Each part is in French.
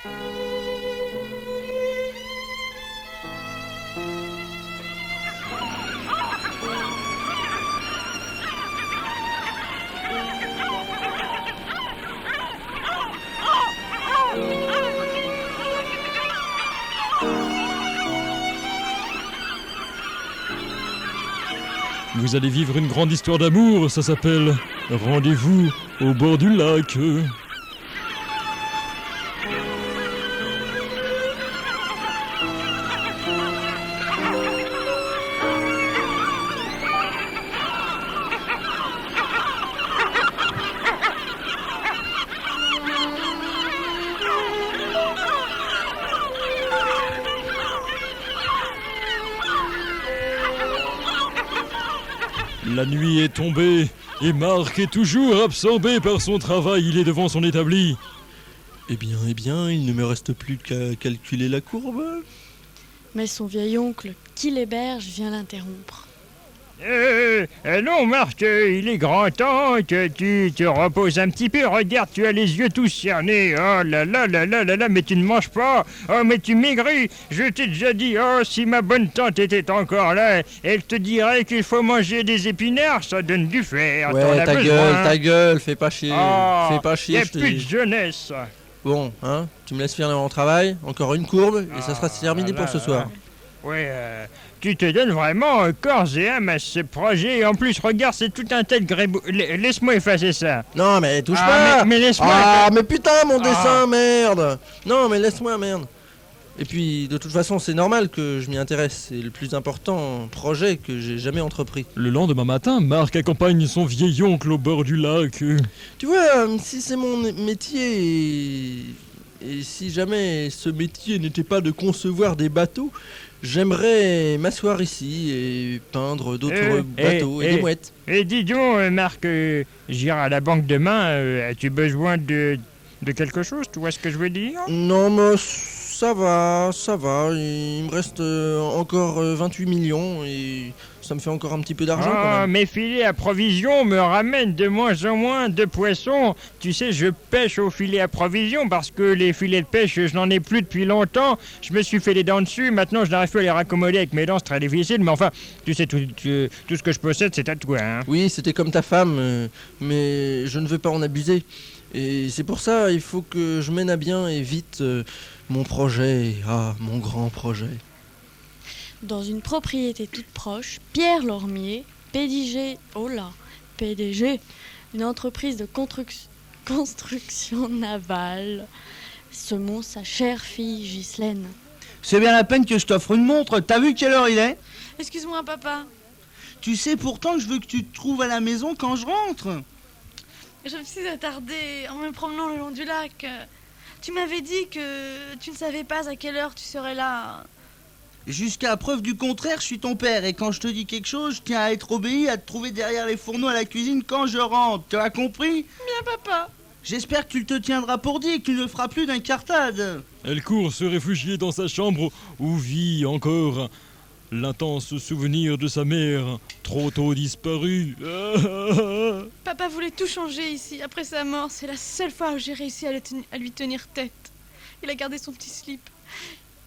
Vous allez vivre une grande histoire d'amour, ça s'appelle Rendez-vous au bord du lac. La nuit est tombée et Marc est toujours absorbé par son travail. Il est devant son établi. Eh bien, il ne me reste plus qu'à calculer la courbe. Mais son vieil oncle, qui l'héberge, vient l'interrompre. Non, Marc, il est grand temps que tu te reposes un petit peu. Regarde, tu as les yeux tous cernés. Oh là là là là là là, mais tu ne manges pas. Oh, mais tu maigris. Je t'ai déjà dit, oh, si ma bonne tante était encore là, elle te dirait qu'il faut manger des épinards, ça donne du fer. Ouais, ta gueule, fais pas chier. Oh, fais pas chier, y a plus de jeunesse. Bon, hein, tu me laisses finir mon travail, encore une courbe, et ça sera terminé pour ce soir. Ouais, tu te donnes vraiment corps et âme à ce projet. Et en plus, regarde, c'est tout un tas de grébou... Laisse-moi effacer ça. Non, mais touche pas. Mais laisse-moi... Ah, mais putain, mon dessin, merde. Non, mais laisse-moi, merde. Et puis, de toute façon, c'est normal que je m'y intéresse. C'est le plus important projet que j'ai jamais entrepris. Le lendemain matin, Marc accompagne son vieil oncle au bord du lac. Tu vois, si c'est mon métier... Et si jamais ce métier n'était pas de concevoir des bateaux, j'aimerais m'asseoir ici et peindre d'autres bateaux et des mouettes. Et dis donc, Marc, j'irai à la banque demain. As-tu besoin de quelque chose? Tu vois ce que je veux dire? Non, mais ça va. Il me reste encore 28 millions et ça me fait encore un petit peu d'argent quand même. Mes filets à provision me ramènent de moins en moins de poissons. Tu sais, je pêche au filet à provision parce que les filets de pêche, je n'en ai plus depuis longtemps. Je me suis fait les dents dessus. Maintenant, je n'arrive plus à les raccommoder avec mes dents. C'est très difficile. Mais enfin, tu sais, tout ce que je possède, c'est à toi. Hein. Oui, c'était comme ta femme, mais je ne veux pas en abuser. Et c'est pour ça, il faut que je mène à bien et vite mon projet. Ah, mon grand projet. Dans une propriété toute proche, Pierre Lormier, PDG, une entreprise de construction navale, se montre sa chère fille Ghislaine. C'est bien la peine que je t'offre une montre. T'as vu quelle heure il est? Excuse-moi, papa. Tu sais pourtant que je veux que tu te trouves à la maison quand je rentre. Je me suis attardée en me promenant le long du lac. Tu m'avais dit que tu ne savais pas à quelle heure tu serais là. Jusqu'à preuve du contraire, je suis ton père. Et quand je te dis quelque chose, je tiens à être obéi, à te trouver derrière les fourneaux à la cuisine quand je rentre. Tu as compris? Bien, papa. J'espère que tu te tiendras pour dit et que tu ne feras plus d'incartade. Elle court se réfugier dans sa chambre où vit encore l'intense souvenir de sa mère, trop tôt disparue. Papa voulait tout changer ici. Après sa mort, c'est la seule fois où j'ai réussi à lui tenir tête. Il a gardé son petit slip.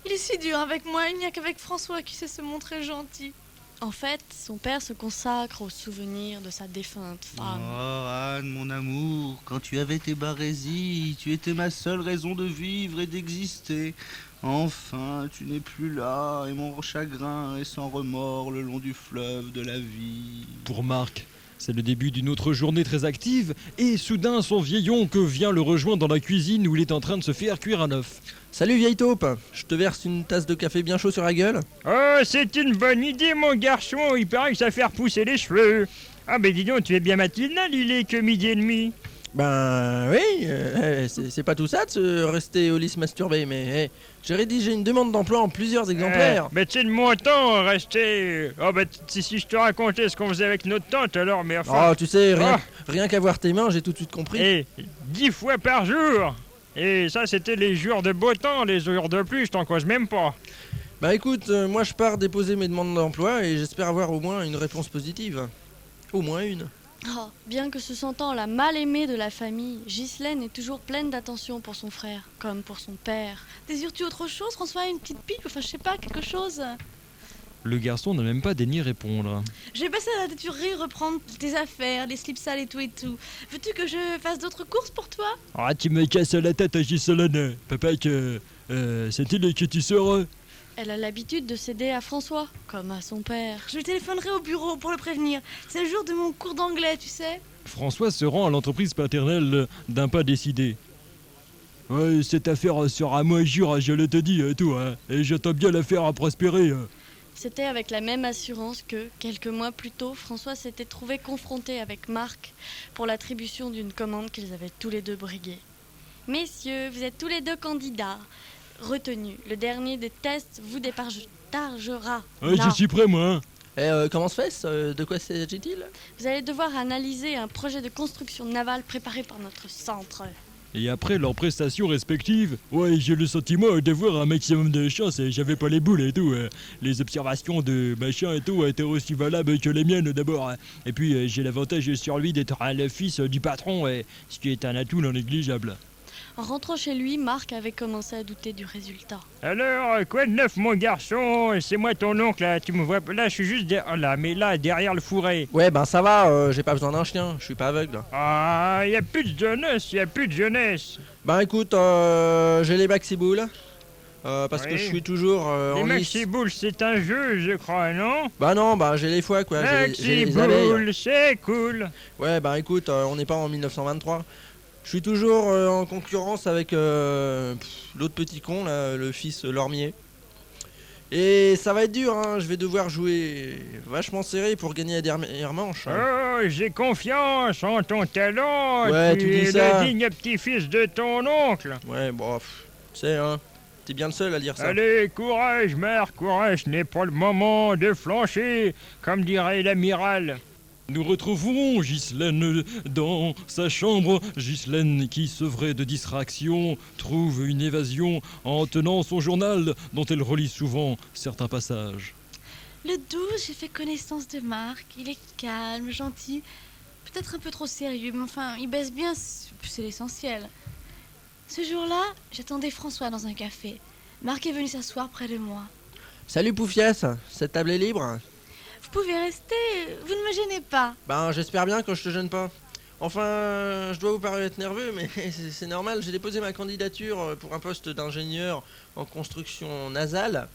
Il est si dur avec moi, il n'y a qu'avec François qui sait se montrer gentil. En fait, son père se consacre aux souvenirs de sa défunte femme. Oh Anne, mon amour, quand tu avais tes barésies, tu étais ma seule raison de vivre et d'exister. Enfin, tu n'es plus là, et mon chagrin est sans remords le long du fleuve de la vie. Pour Marc, c'est le début d'une autre journée très active, et soudain son vieil oncle vient le rejoindre dans la cuisine où il est en train de se faire cuire un œuf. Salut vieille taupe, je te verse une tasse de café bien chaud sur la gueule. Oh, c'est une bonne idée, mon garçon. Il paraît que ça fait repousser les cheveux. Ah, ben dis donc, tu es bien matinal, il est que midi et demi. Ben oui, c'est pas tout ça de se rester au lit se masturber, mais j'ai rédigé une demande d'emploi en plusieurs exemplaires. Ben c'est de mon temps, rester... Oh, ben si je te racontais ce qu'on faisait avec notre tante, alors, mais enfin... Oh, tu sais, rien qu'à voir tes mains, j'ai tout de suite compris. Et 10 fois par jour. Et ça, c'était les jours de beau temps, les jours de pluie, je t'en cause même pas. Bah écoute, moi je pars déposer mes demandes d'emploi et j'espère avoir au moins une réponse positive. Au moins une. Oh, bien que se sentant la mal-aimée de la famille, Ghislaine est toujours pleine d'attention pour son frère, comme pour son père. Désires-tu autre chose, François? Une petite pipe? Enfin, je sais pas, quelque chose. Le garçon n'a même pas daigné répondre. Je vais passer à la laiterie reprendre tes affaires, les slips sales et tout et tout. Veux-tu que je fasse d'autres courses pour toi? Ah, tu me casses la tête, Ghislaine. Papa, c'est-il que tu sors? Elle a l'habitude de céder à François, comme à son père. Je lui téléphonerai au bureau pour le prévenir. C'est le jour de mon cours d'anglais, tu sais. François se rend à l'entreprise paternelle d'un pas décidé. Ouais, cette affaire sera moins jure, je le te dis, tout, hein. Et j'attends bien la faire prospérer. C'était avec la même assurance que, quelques mois plus tôt, François s'était trouvé confronté avec Marc pour l'attribution d'une commande qu'ils avaient tous les deux briguée. Messieurs, vous êtes tous les deux candidats. Retenus, le dernier des tests vous départagera. Ouais, je suis prêt, moi. Comment se fait-ce? De quoi s'agit-il? Vous allez devoir analyser un projet de construction navale préparé par notre centre. Et après leurs prestations respectives, ouais, j'ai le sentiment d'avoir un maximum de chance et j'avais pas les boules et tout. Les observations de machin et tout étaient aussi valables que les miennes d'abord. Et puis j'ai l'avantage sur lui d'être le fils du patron, ce qui est un atout non négligeable. En rentrant chez lui, Marc avait commencé à douter du résultat. Alors, quoi de neuf, mon garçon? C'est moi ton oncle, là. Tu me vois là, je suis juste derrière le fourré. Ouais, ben ça va, j'ai pas besoin d'un chien, je suis pas aveugle. Ah, y a plus de jeunesse. Ben écoute, j'ai les maxi-boules. Parce que Oui. je suis toujours Les en lice. maxi-boules, c'est un jeu, je crois, non? Bah non, bah j'ai les foies quoi, j'ai les abeilles. Maxi-boules, c'est cool. Ouais, bah écoute, on n'est pas en 1923. Je suis toujours en concurrence avec l'autre petit con, là, le fils Lormier. Et ça va être dur, hein, je vais devoir jouer vachement serré pour gagner la dernière manche. Oh, j'ai confiance en ton talent. Ouais, tu dis es ça. le digne petit-fils de ton oncle. Ouais, bon, tu sais, hein, t'es bien le seul à dire ça. Allez, courage, Marc, courage, ce n'est pas le moment de flancher, comme dirait l'amiral. Nous retrouverons Ghislaine dans sa chambre. Ghislaine qui, sevrée de distraction, trouve une évasion en tenant son journal dont elle relit souvent certains passages. Le 12, j'ai fait connaissance de Marc. Il est calme, gentil. Peut-être un peu trop sérieux, mais enfin, il baisse bien, c'est l'essentiel. Ce jour-là, j'attendais François dans un café. Marc est venu s'asseoir près de moi. Salut Poufias, cette table est libre? Vous pouvez rester, vous ne me gênez pas. Ben j'espère bien que je te gêne pas. Enfin, je dois vous paraître nerveux, mais c'est normal, j'ai déposé ma candidature pour un poste d'ingénieur en construction nasale.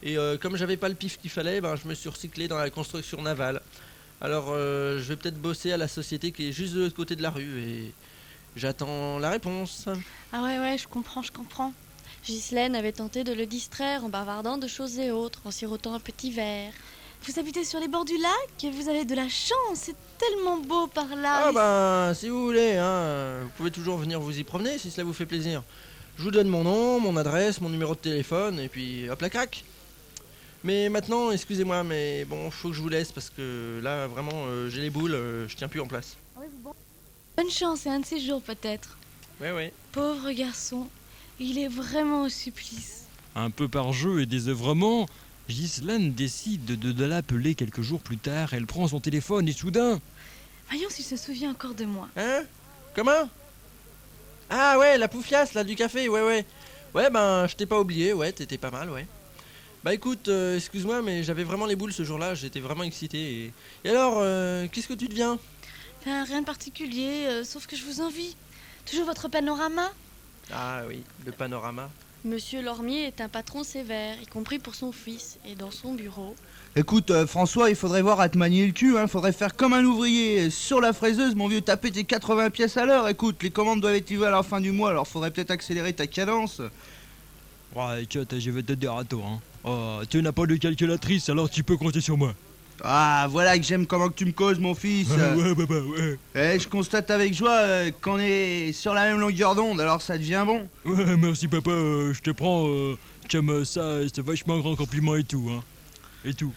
Et comme j'avais pas le pif qu'il fallait, ben, je me suis recyclé dans la construction navale. Alors je vais peut-être bosser à la société qui est juste de l'autre côté de la rue et j'attends la réponse. Ah ouais, je comprends. Ghislaine avait tenté de le distraire en bavardant de choses et autres, en sirotant un petit verre. Vous habitez sur les bords du lac? Vous avez de la chance, c'est tellement beau par là. Ah ben, si vous voulez, hein, vous pouvez toujours venir vous y promener si cela vous fait plaisir. Je vous donne mon nom, mon adresse, mon numéro de téléphone, et puis hop la craque. Mais maintenant, excusez-moi, mais bon, faut que je vous laisse parce que là, vraiment, j'ai les boules, je tiens plus en place. Bonne chance et un de ces jours peut-être. Ouais. Pauvre garçon, il est vraiment au supplice. Un peu par jeu et désœuvrement, Ghislaine décide de l'appeler quelques jours plus tard. Elle prend son téléphone et soudain... Voyons s'il se souvient encore de moi. Hein? Comment? Ah ouais, la Poufias, là, du café, ouais. Ouais, ben, je t'ai pas oublié, ouais, t'étais pas mal, ouais. Bah écoute, excuse-moi, mais j'avais vraiment les boules ce jour-là, j'étais vraiment excité. Et alors, qu'est-ce que tu deviens? Enfin, rien de particulier, sauf que je vous envie. Toujours votre panorama? Ah oui, le panorama. Monsieur Lormier est un patron sévère, y compris pour son fils, et dans son bureau. Écoute, François, il faudrait voir à te manier le cul, hein. Faudrait faire comme un ouvrier. Sur la fraiseuse, mon vieux, taper tes 80 pièces à l'heure. Écoute, les commandes doivent être livrées à la fin du mois, alors faudrait peut-être accélérer ta cadence. Ouais, écoute, je vais te dire à toi, hein. Oh, tu n'as pas de calculatrice, alors tu peux compter sur moi. Ah, voilà que j'aime comment que tu me causes, mon fils. Ouais, papa, ouais. Je constate avec joie qu'on est sur la même longueur d'onde, alors ça devient bon. Ouais, merci, papa, je te prends comme ça, c'est vachement grand compliment et tout, hein. Et tout.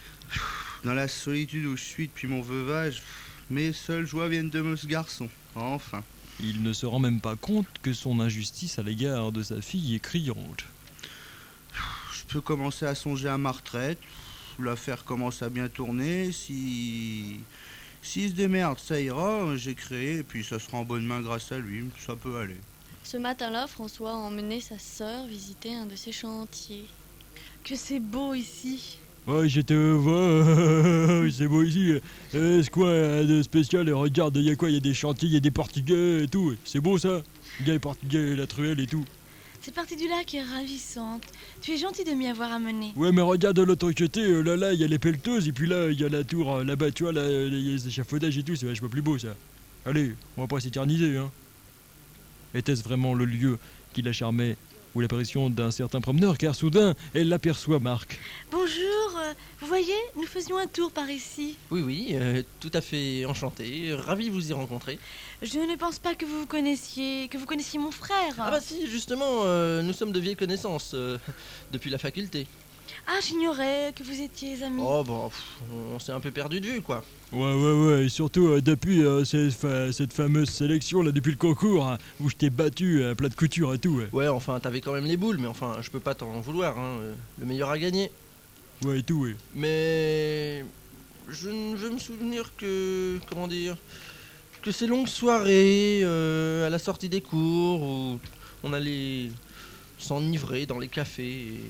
Dans la solitude où je suis depuis mon veuvage, mes seules joies viennent de ce garçon. Enfin. Il ne se rend même pas compte que son injustice à l'égard de sa fille est criante. Je peux commencer à songer à ma retraite. L'affaire commence à bien tourner. Si S'il se démerde, ça ira, j'ai créé, et puis ça sera en bonne main grâce à lui, ça peut aller. Ce matin-là, François a emmené sa sœur visiter un de ses chantiers. Que c'est beau ici. Ouais, j'étais voir, c'est beau ici. C'est quoi de spécial? Regarde, il y a quoi? Il y a des chantiers, il y a des Portugais et tout. C'est beau ça? Il y a les Portugais, la truelle et tout. Cette partie du lac est ravissante. Tu es gentil de m'y avoir amené. Ouais, mais regarde de l'autre côté, là, il y a les pelleteuses, et puis là, il y a la tour, là-bas, tu vois, là, il y a les échafaudages et tout, c'est vachement plus beau ça. Allez, on va pas s'éterniser, hein. Était-ce vraiment le lieu qui la charmait, ou l'apparition d'un certain promeneur, car soudain, elle l'aperçoit, Marc. Bonjour, vous voyez, nous faisions un tour par ici. Oui, tout à fait enchanté, ravi de vous y rencontrer. Je ne pense pas que vous connaissiez mon frère. Ah bah si, justement, nous sommes de vieilles connaissances, depuis la faculté. Ah, j'ignorais que vous étiez amis. Oh bah, on s'est un peu perdu de vue, quoi. Ouais, et surtout depuis cette fameuse sélection, là, depuis le concours, hein, où je t'ai battu à plat de couture et tout, ouais. Ouais, enfin, t'avais quand même les boules, mais enfin, je peux pas t'en vouloir, hein, le meilleur a gagné. Ouais, et tout, ouais. Mais je ne veux me souvenir que, comment dire, que ces longues soirées à la sortie des cours où on allait s'enivrer dans les cafés et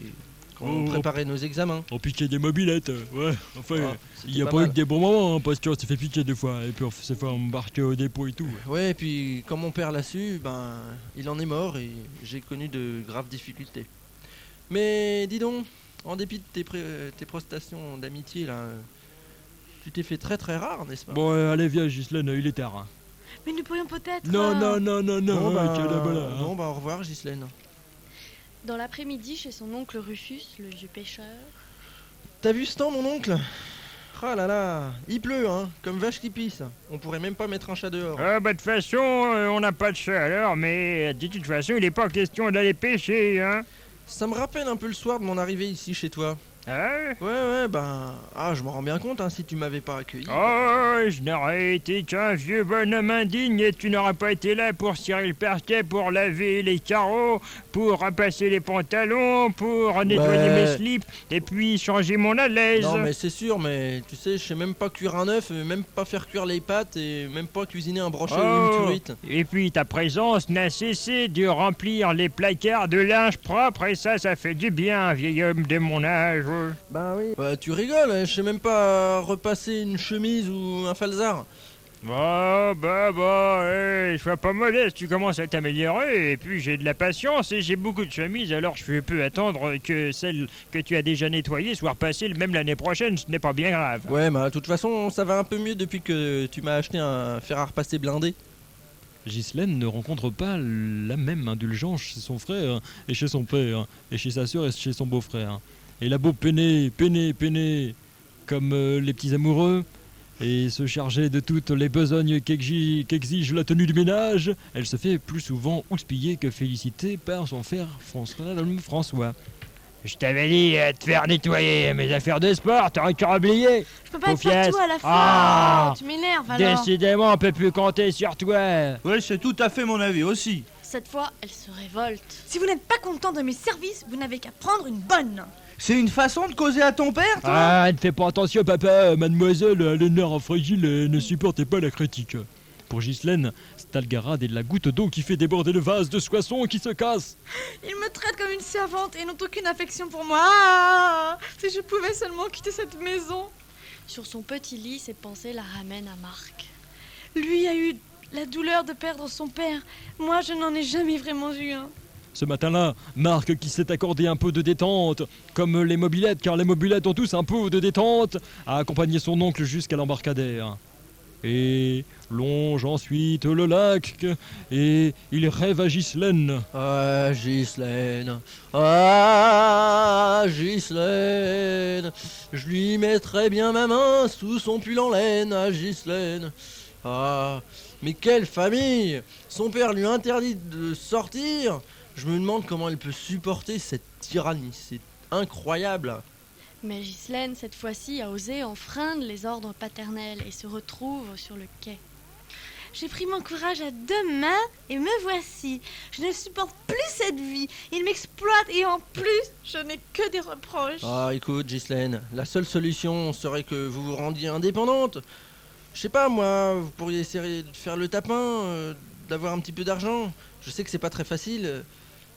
quand on préparait nos examens. On piquait des mobilettes, ouais. Enfin, Ah, il y a c'était pas pas eu que mal. des bons moments, hein, parce qu'on s'est fait piquer deux fois, et puis on s'est fait embarquer au dépôt et tout. Ouais, et puis quand mon père l'a su, ben, il en est mort et j'ai connu de graves difficultés. Mais dis donc, en dépit de tes prestations d'amitié là, tu t'es fait très très rare, n'est-ce pas? Bon, allez, viens, Ghislaine, il est tard. Hein. Mais nous pourrions peut-être... Non, Bon, bah, tiens, là-bas, là, hein. bon, bah, au revoir, Ghislaine. Dans l'après-midi, chez son oncle Rufus, le vieux pêcheur, T'as vu ce temps, mon oncle? Ah là là, il pleut, hein, comme vache qui pisse. On pourrait même pas mettre un chat dehors. Ah bah de toute façon, on n'a pas de chaleur, mais de toute façon, il n'est pas question d'aller pêcher, hein. Ça me rappelle un peu le soir de mon arrivée ici chez toi. Ah Ouais, ben... Ah, je m'en rends bien compte, hein, si tu m'avais pas accueilli. oh, je n'aurais été qu'un vieux bonhomme indigne et tu n'aurais pas été là pour cirer le parquet, pour laver les carreaux, pour repasser les pantalons, pour nettoyer mes slips et puis changer mon halaise. Non, mais c'est sûr, mais tu sais, je sais même pas cuire un œuf, même pas faire cuire les pâtes et même pas cuisiner un brochet ou une truite. Et puis ta présence n'a cessé de remplir les placards de linge propre et ça fait du bien, vieil homme de mon âge. Bah oui. Bah tu rigoles, hein, je sais même pas repasser une chemise ou un falzar. Sois pas modeste, tu commences à t'améliorer, et puis j'ai de la patience et j'ai beaucoup de chemises, alors je peux attendre que celle que tu as déjà nettoyée soit repassée même l'année prochaine, ce n'est pas bien grave. Ouais, bah de toute façon, ça va un peu mieux depuis que tu m'as acheté un fer à repasser blindé. Ghislaine ne rencontre pas la même indulgence chez son frère et chez son père, et chez sa sœur et chez son beau-frère. Elle a beau peiner, comme les petits amoureux, et se charger de toutes les besognes qu'exige la tenue du ménage, elle se fait plus souvent houspiller que féliciter par son frère François. Je t'avais dit de te faire nettoyer mes affaires de sport, t'aurais qu'à oublier. Je peux pas être Paufiasse. partout à la fois. Ah. Tu m'énerves alors. Décidément, on peut plus compter sur toi. Ouais, c'est tout à fait mon avis aussi. cette fois, elle se révolte. Si vous n'êtes pas content de mes services, vous n'avez qu'à prendre une bonne. C'est une façon de causer à ton père, toi? Ah, ne fais pas attention, papa. Mademoiselle, les nerfs fragiles ne supportait pas la critique. Pour Ghislaine, Stalgarade est la goutte d'eau qui fait déborder le vase de Soissons qui se casse. Ils me traitent comme une servante et n'ont aucune affection pour moi. Ah, si je pouvais seulement quitter cette maison. Sur son petit lit, ses pensées la ramènent à Marc. Lui a eu la douleur de perdre son père. Moi, je n'en ai jamais vraiment eu un. Ce matin-là, Marc, qui s'est accordé un peu de détente, comme les mobilettes, car les mobilettes ont tous un peu de détente, a accompagné son oncle jusqu'à l'embarcadère. Et longe ensuite le lac, et il rêve à Ghislaine. Ah, Ghislaine, je lui mettrai bien ma main sous son pull en laine, à Ghislaine. Ah, mais quelle famille! Son père lui interdit de sortir. Je me demande comment elle peut supporter cette tyrannie, c'est incroyable. Mais Ghislaine, cette fois-ci, a osé enfreindre les ordres paternels et se retrouve sur le quai. J'ai pris mon courage à deux mains et me voici. Je ne supporte plus cette vie. Il m'exploite et en plus, je n'ai que des reproches. Ah, écoute, Ghislaine, la seule solution serait que vous vous rendiez indépendante. Je sais pas, moi, vous pourriez essayer de faire le tapin, d'avoir un petit peu d'argent. Je sais que c'est pas très facile,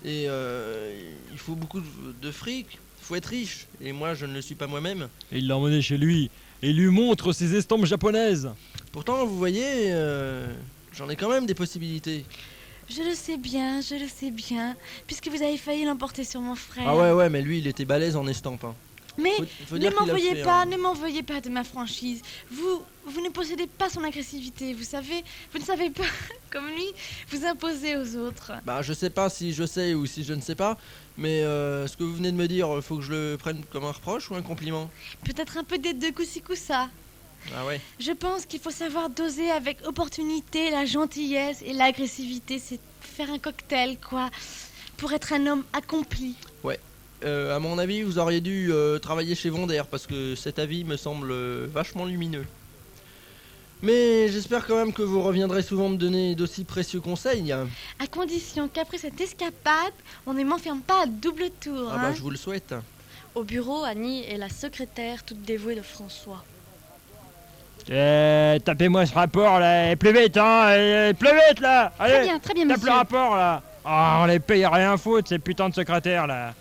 et il faut beaucoup de fric, il faut être riche, et moi je ne le suis pas moi-même. Et il l'a emmené chez lui et lui montre ses estampes japonaises. Pourtant, vous voyez, j'en ai quand même des possibilités. Je le sais bien, puisque vous avez failli l'emporter sur mon frère. Ah ouais, mais lui, il était balèze en estampes. Hein. Mais Faut ne dire qu'il a fait, ne m'en veuillez pas de ma franchise. Vous ne possédez pas son agressivité, vous savez, vous ne savez pas, comme lui, vous imposer aux autres. Bah, je sais pas si je sais ou si je ne sais pas, mais ce que vous venez de me dire, faut que je le prenne comme un reproche ou un compliment? Peut-être un peu des deux coup-ci coup-ça. Ah ouais. Je pense qu'il faut savoir doser avec opportunité la gentillesse et l'agressivité. C'est faire un cocktail, quoi, pour être un homme accompli. À mon avis, vous auriez dû travailler chez Vonder, parce que cet avis me semble vachement lumineux. Mais j'espère quand même que vous reviendrez souvent me donner d'aussi précieux conseils. À condition qu'après cette escapade, on ne m'enferme pas à double tour. Ah bah, je vous le souhaite. Au bureau, Annie est la secrétaire toute dévouée de François. Tapez-moi ce rapport là, et plus vite hein, et plus vite là. Allez, Très bien, tape monsieur. le rapport là. Oh, on les paye rien à foutre, ces putains de secrétaires là.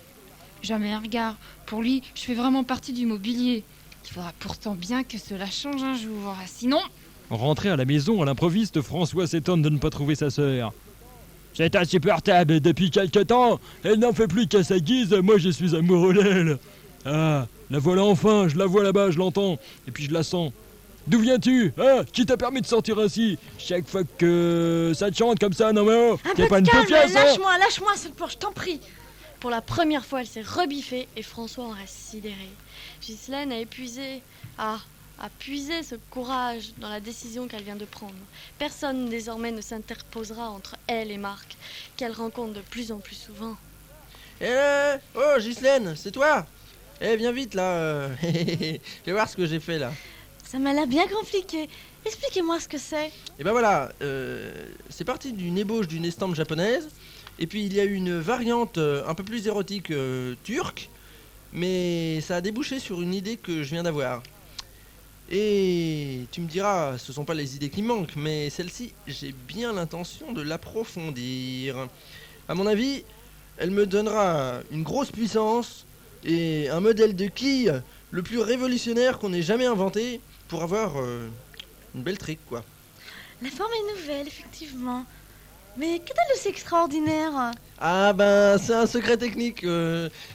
Jamais un regard. Pour lui, je fais vraiment partie du mobilier. Il faudra pourtant bien que cela change un jour. Sinon... Rentré à la maison à l'improviste, François s'étonne de ne pas trouver sa sœur. C'est insupportable, depuis quelque temps, elle n'en fait plus qu'à sa guise, moi je suis amoureux d'elle. Ah, la voilà enfin, je la vois là-bas, je l'entends, et puis je la sens. D'où viens-tu? Ah, qui t'a permis de sortir ainsi? Chaque fois que ça te chante comme ça, non mais oh, Un t'es peu pas de une calme, paupière, ça? lâche-moi, seul je t'en prie. Pour la première fois, elle s'est rebiffée et François en reste sidéré. Ghislaine a puisé ce courage dans la décision qu'elle vient de prendre. Personne désormais ne s'interposera entre elle et Marc, qu'elle rencontre de plus en plus souvent. Oh, Ghislaine, c'est toi? Viens vite là. Viens voir ce que j'ai fait là. Ça m'a l'air bien compliqué. Expliquez-moi ce que c'est. Et ben voilà, c'est parti d'une ébauche d'une estampe japonaise. Et puis il y a une variante un peu plus érotique turque. Mais ça a débouché sur une idée que je viens d'avoir. Et tu me diras, ce sont pas les idées qui manquent, mais celle-ci, j'ai bien l'intention de l'approfondir. À mon avis, elle me donnera une grosse puissance et un modèle de quille le plus révolutionnaire qu'on ait jamais inventé pour avoir une belle trick, quoi. La forme est nouvelle, effectivement. Mais que a de si extraordinaire? Ah ben, c'est un secret technique.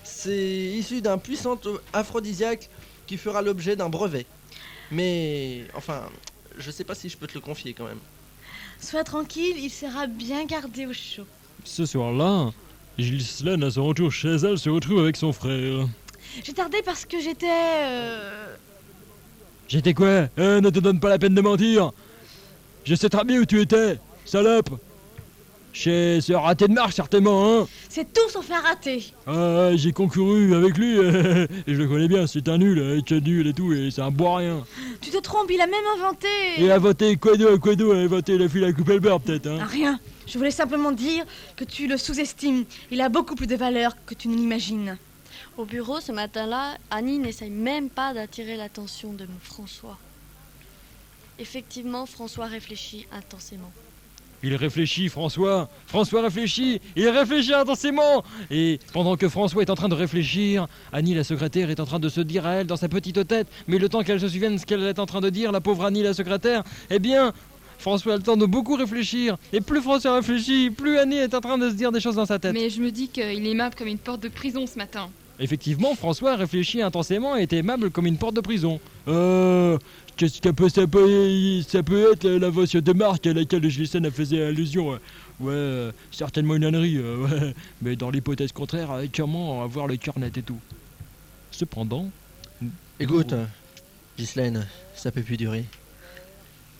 C'est issu d'un puissant aphrodisiaque qui fera l'objet d'un brevet. Mais, enfin, je sais pas si je peux te le confier quand même. Sois tranquille, il sera bien gardé au chaud. Ce soir-là, Ghislaine, à son retour chez elle, se retrouve avec son frère. J'ai tardé parce que j'étais... J'étais quoi? Ne te donne pas la peine de mentir. Je sais très bien où tu étais, salope. Chez ce raté de Marc, certainement, hein. C'est tout sauf un raté. Ah, j'ai concouru avec lui, et je le connais bien, c'est un nul, il est nul et tout, et c'est un bois rien. Tu te trompes, il a même inventé... Et a voté quoi d'eau, a voté la fille à couper le beurre, peut-être, hein. Ah, rien. Je voulais simplement dire que tu le sous-estimes. Il a beaucoup plus de valeur que tu ne l'imagines. Au bureau, ce matin-là, Annie n'essaye même pas d'attirer l'attention de François. Effectivement, François réfléchit intensément. Il réfléchit, François réfléchit, il réfléchit intensément. Et pendant que François est en train de réfléchir, Annie, la secrétaire, est en train de se dire à elle dans sa petite tête, mais le temps qu'elle se souvienne ce qu'elle est en train de dire, la pauvre Annie, la secrétaire, eh bien, François a le temps de beaucoup réfléchir. Et plus François réfléchit, plus Annie est en train de se dire des choses dans sa tête. Mais je me dis qu'il est aimable comme une porte de prison ce matin. Effectivement, François réfléchit intensément et est aimable comme une porte de prison. Qu'est-ce que ça peut être la voix de Marc à laquelle Ghislaine faisait allusion? Ouais, certainement une ânerie, ouais. Mais dans l'hypothèse contraire, comment avoir le cœur net et tout. Cependant... Écoute, Ghislaine, ça peut plus durer.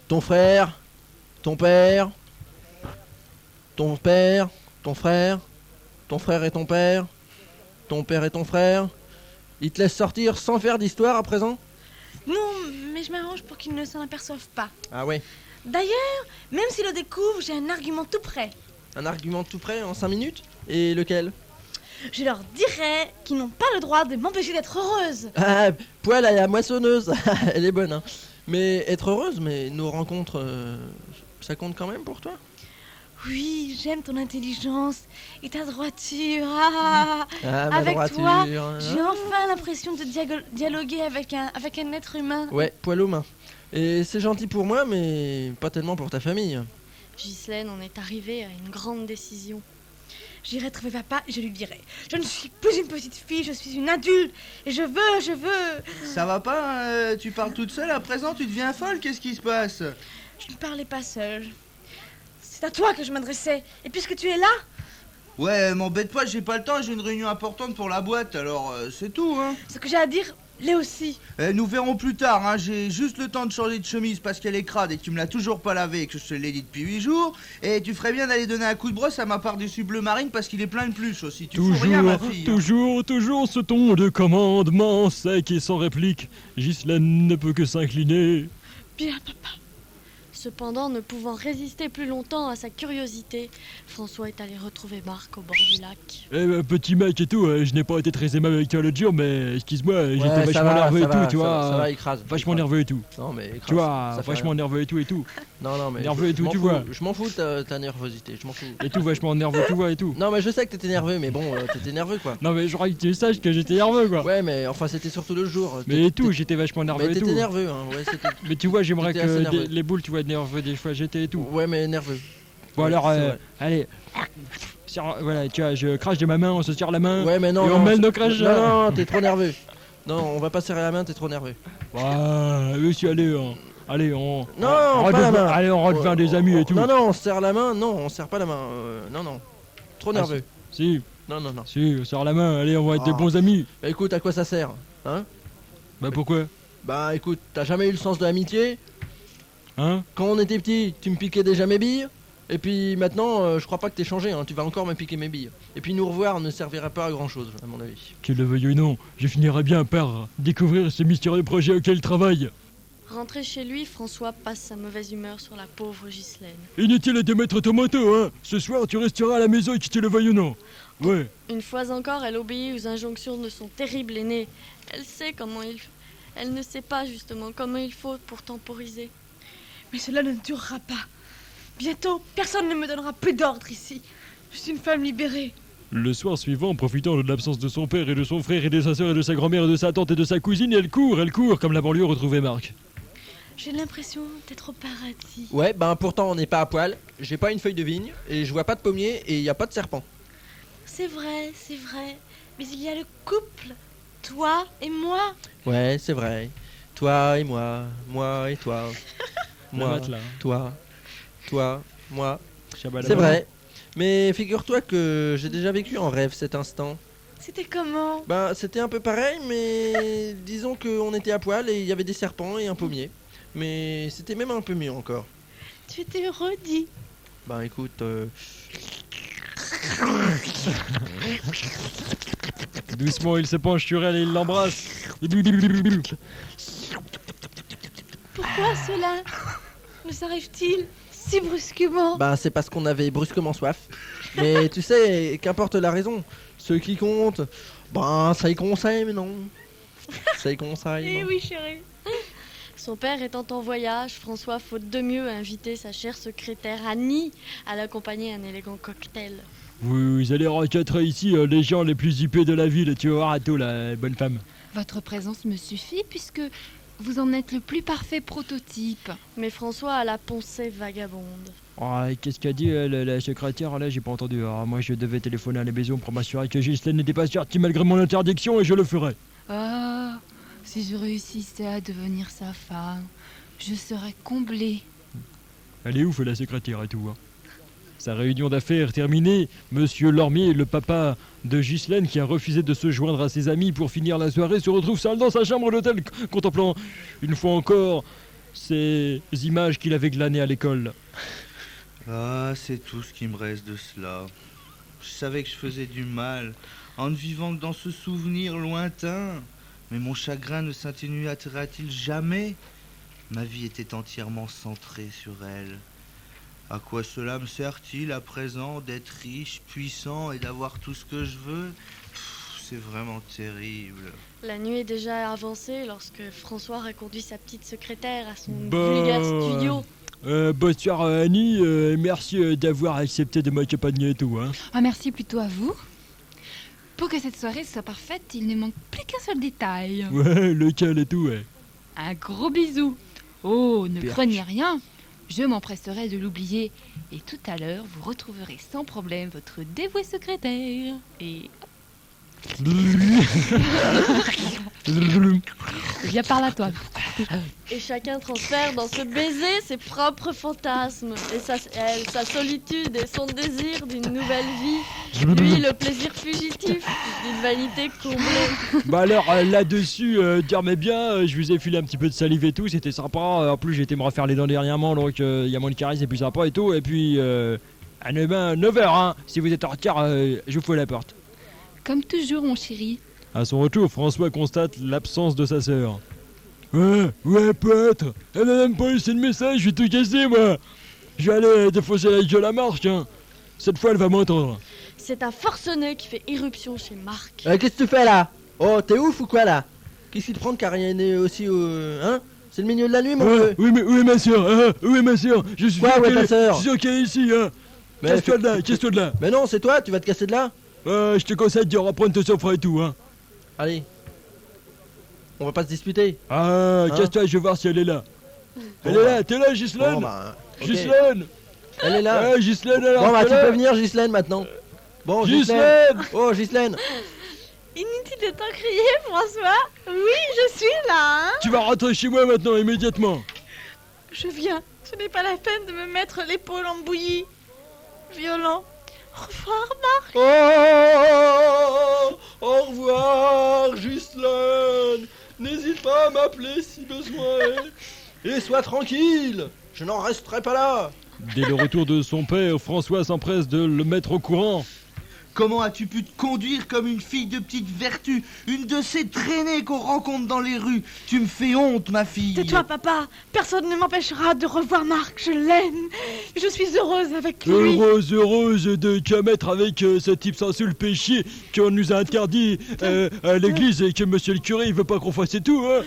Ton frère, ton père, ton père, ton frère, ton frère et ton père, ton père et ton frère, ils te laissent sortir sans faire d'histoire à présent? Non, mais je m'arrange pour qu'ils ne s'en aperçoivent pas. Ah ouais. D'ailleurs, même s'ils le découvrent, j'ai un argument tout prêt. Un argument tout prêt en 5 minutes? Et lequel? Je leur dirai qu'ils n'ont pas le droit de m'empêcher d'être heureuse. Ah, poil à la moissonneuse. Elle est bonne, hein. Mais être heureuse, mais nos rencontres, ça compte quand même pour toi? Oui, j'aime ton intelligence et ta droiture. Ah, Ah, ma avec droiture, toi, hein. j'ai enfin l'impression de dialoguer avec un être humain. Ouais, poil aux mains. Et c'est gentil pour moi, mais pas tellement pour ta famille. Ghislaine en est arrivée à une grande décision. J'irai trouver papa et je lui dirai: je ne suis plus une petite fille, je suis une adulte et je veux. Ça va pas, tu parles toute seule, à présent tu deviens folle, qu'est-ce qui se passe? Je ne parlais pas seule. C'est à toi que je m'adressais. Et puisque tu es là, Ouais, m'embête pas, j'ai pas le temps, j'ai une réunion importante pour la boîte, alors c'est tout, hein. ce que j'ai à dire l'est aussi. Nous verrons plus tard, hein. J'ai juste le temps de changer de chemise parce qu'elle est crade et que tu me l'as toujours pas lavée et que je te l'ai dit depuis 8 jours. Et tu ferais bien d'aller donner un coup de brosse à ma part du bleu marine parce qu'il est plein de pluche aussi. Tu fous rien, ma fille. Toujours ce ton de commandement sec et sans réplique. Ghislaine ne peut que s'incliner. Bien, papa. Cependant, ne pouvant résister plus longtemps à sa curiosité, François est allé retrouver Marc au bord du lac. Petit mec et tout, je n'ai pas été très aimable avec toi l'autre jour, mais excuse-moi, j'étais Ouais, ça vachement va, nerveux ça et tout, va, tu ça vois. va, ça va, écrase. Vachement écrase. nerveux et tout. Non, mais écrase, Tu vois, ça fait vachement rien. nerveux et tout et tout. Non, mais. Nerveux et tout, je m'en tu fous, vois. Je m'en fous de ta nervosité, je m'en fous. Et tout, vachement nerveux, tu vois et tout. Non, mais je sais que t'étais nerveux, mais bon, t'étais nerveux quoi. Non, mais je crois que tu saches que j'étais nerveux, quoi. Ouais, mais enfin, c'était surtout le jour. Mais et tout, j'étais vachement nerveux Mais et tout. t'étais nerveux, hein. Ouais, c'était. Mais tu vois, j'aimerais T'étais assez que nerveux. les boules, tu vois, nerveux des fois j'étais et tout. Ouais, mais nerveux. Bon, Ouais, alors, c'est vrai. allez. Voilà, tu vois, je crache de ma main, on se serre la main. Ouais, mais non. Et on non, mêle nos craches. Non, t'es trop nerveux. Non, on va pas serrer la main, t'es trop nerveux. Monsieur, allez, on. Non, on pas la redevient- main. Allez, on redevient des amis et tout. Non, on serre la main. Non, on serre pas la main. Non. Trop nerveux. Si, Non. on serre la main, allez, on va être des Ah. bons amis. Bah écoute, à quoi ça sert? Hein? Bah pourquoi? Bah écoute, t'as jamais eu le sens de l'amitié? Hein? Quand on était petit, tu me piquais déjà mes billes. Et puis maintenant, je crois pas que t'aies changé, hein. Tu vas encore me piquer mes billes. Et puis nous revoir ne servira pas à grand chose, à mon avis. Que le veuille ou non, je finirai bien par découvrir ce mystérieux projet auquel il travaille. Rentré chez lui, François passe sa mauvaise humeur sur la pauvre Ghislaine. Inutile de mettre ton manteau, hein. Ce soir, tu resteras à la maison et que tu le veuilles ou non. Ouais. Une fois encore, elle obéit aux injonctions de son terrible aîné. Elle sait comment il... Elle ne sait pas justement comment il faut pour temporiser. Mais cela ne durera pas. Bientôt, personne ne me donnera plus d'ordre ici. Je suis une femme libérée. Le soir suivant, profitant de l'absence de son père et de son frère et de sa sœur et de sa grand-mère et de sa tante et de sa cousine, elle court comme la banlieue retrouver Marc. J'ai l'impression d'être au paradis. Ouais, ben pourtant on n'est pas à poil. J'ai pas une feuille de vigne et je vois pas de pommier et y a pas de serpent. C'est vrai. Mais il y a le couple. Toi et moi. Ouais, c'est vrai. Toi et moi et toi. Moi, matelas. toi, moi. Shabbat C'est vrai. Mais figure-toi que j'ai déjà vécu en rêve cet instant. C'était comment? Ben, c'était un peu pareil, mais disons qu'on était à poil et il y avait des serpents et un pommier. Mais c'était même un peu mieux encore. Tu étais heureux, dis. Ben, écoute, Doucement, il se penche sur elle et il l'embrasse. Pourquoi cela nous arrive-t-il si brusquement? ben, c'est parce qu'on avait brusquement soif. Mais tu sais, qu'importe la raison, ce qui compte, ben, ça y conseille, mais non. Ça y conseille. Eh non. oui, chérie. Son père étant en voyage, François, faute de mieux, a invité sa chère secrétaire Annie à l'accompagner à un élégant cocktail. Vous allez rencontrer ici les gens les plus huppés de la ville, tu vas voir à tout, la bonne femme. Votre présence me suffit puisque vous en êtes le plus parfait prototype. Mais François a la pensée vagabonde. Oh, qu'est-ce qu'a dit la secrétaire là? J'ai pas entendu. Alors, moi je devais téléphoner à la maison pour m'assurer que Ghislaine n'était pas sortie malgré mon interdiction et je le ferai. Ah, si je réussissais à devenir sa femme, je serais comblée. Elle est ouf la secrétaire et tout. Hein. Sa réunion d'affaires terminée, Monsieur Lormier, le papa de Ghislaine qui a refusé de se joindre à ses amis pour finir la soirée, se retrouve seul dans sa chambre d'hôtel, contemplant une fois encore ces images qu'il avait glanées à l'école. Ah, c'est tout ce qui me reste de cela. Je savais que je faisais du mal en ne vivant que dans ce souvenir lointain. Mais mon chagrin ne s'atténuera-t-il jamais? Ma vie était entièrement centrée sur elle. À quoi cela me sert-il à présent d'être riche, puissant et d'avoir tout ce que je veux? c'est vraiment terrible. La nuit est déjà avancée lorsque François a conduit sa petite secrétaire à son Bah, vulgaire studio. Bonsoir Annie, merci d'avoir accepté de m'accompagner et tout. Hein. Ah, merci plutôt à vous. Pour que cette soirée soit parfaite, il ne manque plus qu'un seul détail. Ouais, lequel et tout, ouais. Un gros bisou. Oh, ne Perche. craignez rien. Je m'empresserai de l'oublier. Et tout à l'heure, vous retrouverez sans problème votre dévoué secrétaire. Et viens par là, toi. Et chacun transfère dans ce baiser ses propres fantasmes et sa solitude et son désir d'une nouvelle vie. Lui, le plaisir fugitif d'une vanité comblée. Bah alors là-dessus, dormez bien, je vous ai filé un petit peu de salive et tout, c'était sympa. En plus j'ai été me refaire les dents dernièrement, donc il y a moins de caries, c'est plus sympa et tout. Et puis à 9h, hein, si vous êtes en retard, je vous fous à la porte. Comme toujours, mon chéri. À son retour, François constate l'absence de sa sœur. Ouais, poète, elle a même pas laissé de message, je vais tout casser moi. Je vais aller défausser la gueule à Marc, hein. Cette fois elle va m'entendre. C'est un forcené qui fait irruption chez Marc. Qu'est-ce que tu fais là? Oh, t'es ouf ou quoi là? Qu'est-ce qu'il te prend de carrière aussi hein? C'est le milieu de la nuit, mon vieux. Oui, mais où est ma sœur? Où est ma sœur? Je suis Quoi, sûr où est qu'elle ta sœur? Je suis sûr qu'elle est ici, hein. Mais Casse-toi de là, casse-toi de là. Mais non, c'est toi, tu vas te casser de là? Je te conseille de reprendre tes soifs et tout, hein. Allez. On va pas se disputer. Ah, Hein? casse-toi, je vais voir si elle est là. Elle Bon, est bah. là, t'es là, Ghislaine? Bon, bah, ok. Ghislaine! Elle est là. Ah, Ghislaine, alors, Bon, bah, t'es tu là? peux venir, Ghislaine, maintenant. Bon, Ghislaine. Ghislaine! Oh, Ghislaine. Inutile de t'en crier, François. Oui, je suis là, hein. Tu vas rentrer chez moi maintenant, immédiatement. Je viens. Ce n'est pas la peine de me mettre l'épaule en bouillie. Violent. Au revoir, Marc. Oh, au revoir, Ghislaine. N'hésite pas à m'appeler si besoin. Et sois tranquille. Je n'en resterai pas là. Dès le retour de son père, François s'empresse de le mettre au courant. Comment as-tu pu te conduire comme une fille de petite vertu? Une de ces traînées qu'on rencontre dans les rues. Tu me fais honte, ma fille. Tais-toi, papa. Personne ne m'empêchera de revoir Marc. Je l'aime. Je suis heureuse avec lui. Heureuse de te mettre avec ce type sensu le péché qu'on nous a interdit à l'église et que monsieur le curé il veut pas qu'on fasse et tout, hein.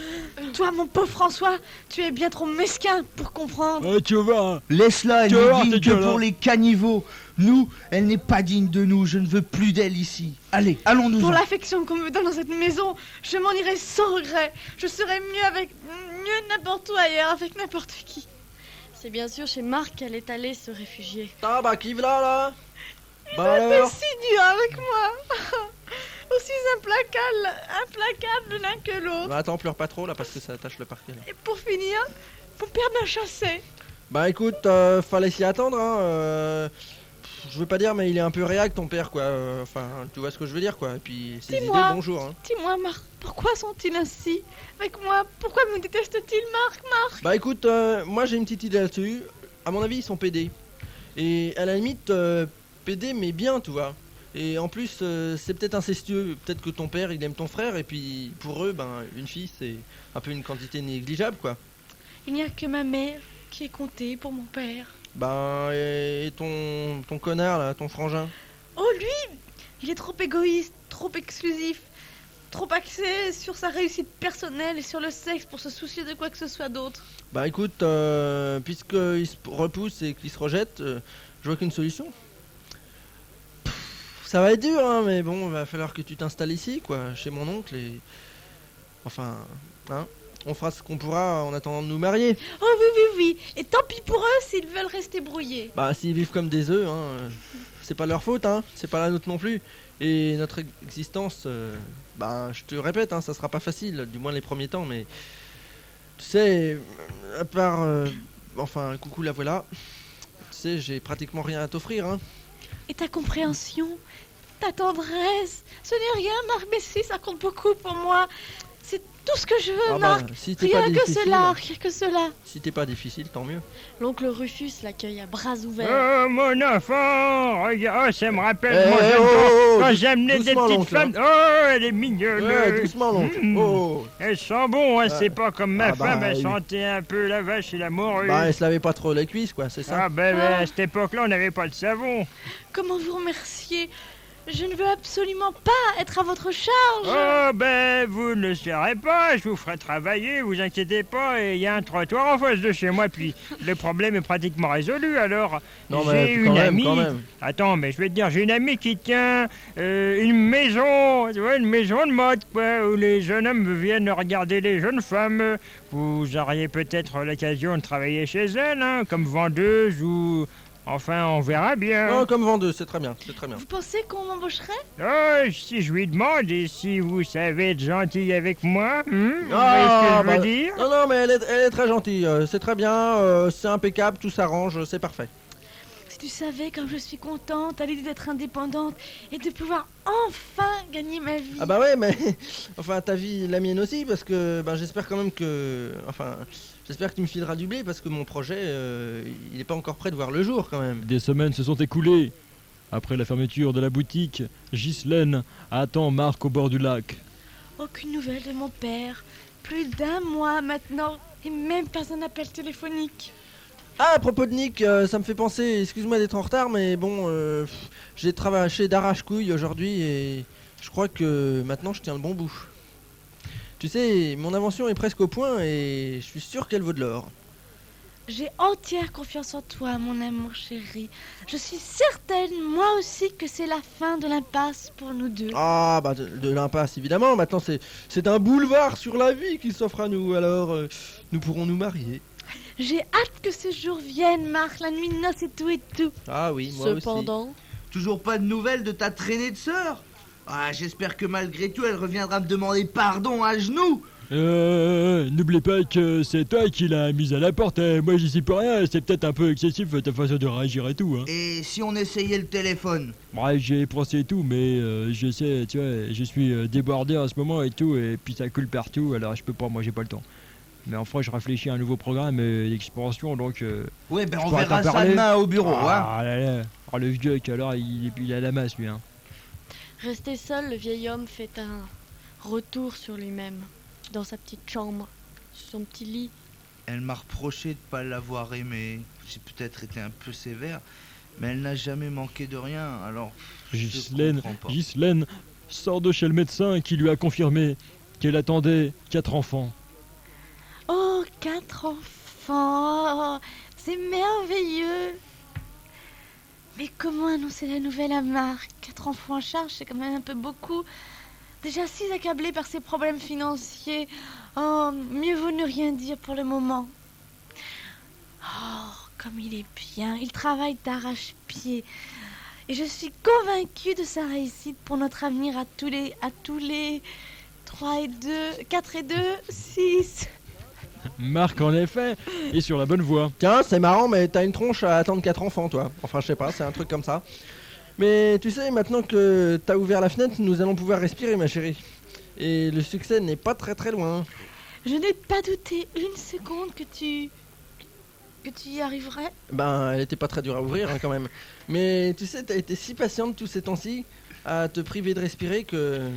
Toi, mon pauvre François, tu es bien trop mesquin pour comprendre. Tu vas, hein. Laisse-la, elle Tu vas voir, n'est digne tes que gueules, pour hein. les caniveaux. Nous, elle n'est pas digne de nous. Je ne veux plus d'elle ici. Allez, allons-nous. Pour l'affection qu'on me donne dans cette maison, je m'en irai sans regret. Je serai mieux n'importe où ailleurs, avec n'importe qui. C'est bien sûr chez Marc qu'elle est allée se réfugier. Ah bah qui v'là là? Bah C'est alors? si dur avec moi. Aussi implacable l'un que l'autre. Bah attends, pleure pas trop là parce que ça attache le parquet là. Et pour finir, mon père m'a chassé. Bah écoute, fallait s'y attendre hein. Je veux pas dire mais il est un peu réac ton père quoi. Enfin, tu vois ce que je veux dire quoi. Et puis ses idées, Dis-moi. bonjour hein. Dis-moi, Marc, pourquoi sont-ils ainsi avec moi? Pourquoi me détestent-ils, Marc? Bah écoute, moi j'ai une petite idée là-dessus. À mon avis, ils sont PD. Et à la limite, PD mais bien, tu vois. Et en plus, c'est peut-être incestueux. Peut-être que ton père, il aime ton frère. Et puis pour eux, ben une fille, c'est un peu une quantité négligeable, quoi. Il n'y a que ma mère qui est comptée pour mon père. Ben et ton connard là, ton frangin. Oh, lui, il est trop égoïste, trop exclusif, trop axé sur sa réussite personnelle et sur le sexe pour se soucier de quoi que ce soit d'autre. Bah écoute, puisqu'il se repousse et qu'il se rejette, je vois qu'une solution. Ça va être dur, hein, mais bon, il va falloir que tu t'installes ici, quoi, chez mon oncle et... Enfin, hein, on fera ce qu'on pourra en attendant de nous marier. Oh oui, et tant pis pour eux s'ils veulent rester brouillés. Bah s'ils vivent comme des œufs, hein, c'est pas leur faute, hein, c'est pas la nôtre non plus. Et notre existence, bah je te répète, hein, ça sera pas facile, du moins les premiers temps, mais... Tu sais, à part... enfin, coucou la voilà. Tu sais, j'ai pratiquement rien à t'offrir, hein. Et ta compréhension, ta tendresse, ce n'est rien, Marc, mais si, ça compte beaucoup pour moi. C'est tout ce que je veux, Ah bah, Marc. si t'es pas Rien que difficile, cela, rien que cela. si t'es pas difficile, tant mieux. L'oncle Rufus l'accueille à bras ouverts. Oh, mon enfant, regarde, oh, ça me rappelle Eh, mon oh, enfant, oh, quand dou- j'amenais des doucement, petites l'oncle, femmes. Oh, elle est mignonne. Ouais, doucement, l'oncle. Mm. Oh. Elles sont bon, hein, c'est pas comme ma Ah bah, femme, elle oui. sentait un peu la vache et la morue. Bah, elle se lavait pas trop les cuisses, quoi, c'est ça. Ah ben, à cette époque-là, on n'avait pas de savon. Comment vous remercier? Je ne veux absolument pas être à votre charge. Oh, ben, vous ne le serez pas, je vous ferai travailler, vous inquiétez pas, et il y a un trottoir en face de chez moi, puis le problème est pratiquement résolu, alors Non, j'ai mais une quand même, amie... quand même. Attends, mais je vais te dire, j'ai une amie qui tient une maison, tu vois, une maison de mode, quoi, où les jeunes hommes viennent regarder les jeunes femmes. Vous auriez peut-être l'occasion de travailler chez elle, hein, comme vendeuse ou... Enfin, on verra bien. Non, comme vendeuse, c'est très bien, c'est très bien. Vous pensez qu'on m'embaucherait? Oh, si je lui demande, et si vous savez être gentil avec moi, vous voyez ce Ah, que je veux bah, dire? non, non, mais elle est très gentille, c'est très bien, c'est impeccable, tout s'arrange, c'est parfait. Si tu savais comme je suis contente à l'idée d'être indépendante et de pouvoir enfin gagner ma vie. Ah bah ouais, mais enfin ta vie, la mienne aussi, parce que ben, j'espère quand même que, enfin, j'espère que tu me fileras du blé parce que mon projet, il n'est pas encore prêt de voir le jour quand même. Des semaines se sont écoulées. Après la fermeture de la boutique, Ghislaine attend Marc au bord du lac. Aucune nouvelle de mon père. Plus d'un mois maintenant et même pas un appel téléphonique. Ah, à propos de Nick, ça me fait penser, excuse-moi d'être en retard, mais bon, j'ai travaillé d'arrache-couille aujourd'hui et je crois que maintenant je tiens le bon bout. Tu sais, mon invention est presque au point et je suis sûr qu'elle vaut de l'or. J'ai entière confiance en toi, mon amour chéri. Je suis certaine, moi aussi, que c'est la fin de l'impasse pour nous deux. Ah, bah de l'impasse évidemment, maintenant c'est un boulevard sur la vie qui s'offre à nous, alors nous pourrons nous marier. J'ai hâte que ce jour vienne, Marc, la nuit de noces et tout et tout. Ah oui, moi aussi. Cependant, Toujours pas de nouvelles de ta traînée de sœur? Ah, j'espère que malgré tout, elle reviendra me demander pardon à genoux. N'oublie pas que c'est toi qui l'as mise à la porte. Moi, j'y suis pour rien. C'est peut-être un peu excessif ta façon de réagir et tout. Hein. Et si on essayait le téléphone? Ouais, j'ai pensé et tout, mais je sais, tu vois, je suis débordé en ce moment et tout, et puis ça coule partout, alors je peux pas, moi j'ai pas le temps. Mais enfin, je réfléchis à un nouveau programme d'expansion, donc... Ouais, ben je on pourrais verra t'en ça parler. demain au bureau, hein. Ah là là, oh, le vieux alors il a la masse, lui. Hein. resté seul, le vieil homme fait un retour sur lui-même, dans sa petite chambre, sur son petit lit. Elle m'a reproché de pas l'avoir aimée. J'ai peut-être été un peu sévère, mais elle n'a jamais manqué de rien, alors... Ghislaine sort de chez le médecin qui lui a confirmé qu'elle attendait 4 enfants. Oh, 4 enfants, c'est merveilleux. Mais comment annoncer la nouvelle à Marc? 4 enfants en charge, c'est quand même un peu beaucoup. Déjà si accablé par ses problèmes financiers. Oh, mieux vaut ne rien dire pour le moment. Oh, comme il est bien. Il travaille d'arrache-pied. Et je suis convaincue de sa réussite pour notre avenir à tous les 3 et 2, 4 et 2, 6. Marc, en effet, est sur la bonne voie. Tiens, c'est marrant, mais t'as une tronche à attendre 4 enfants, toi. Enfin, je sais pas, c'est un truc comme ça. Mais tu sais, maintenant que t'as ouvert la fenêtre, nous allons pouvoir respirer, ma chérie. Et le succès n'est pas très très loin. Je n'ai pas douté une seconde que tu y arriverais. Ben, elle était pas très dure à ouvrir, hein, quand même. Mais tu sais, t'as été si patiente tous ces temps-ci à te priver de respirer que...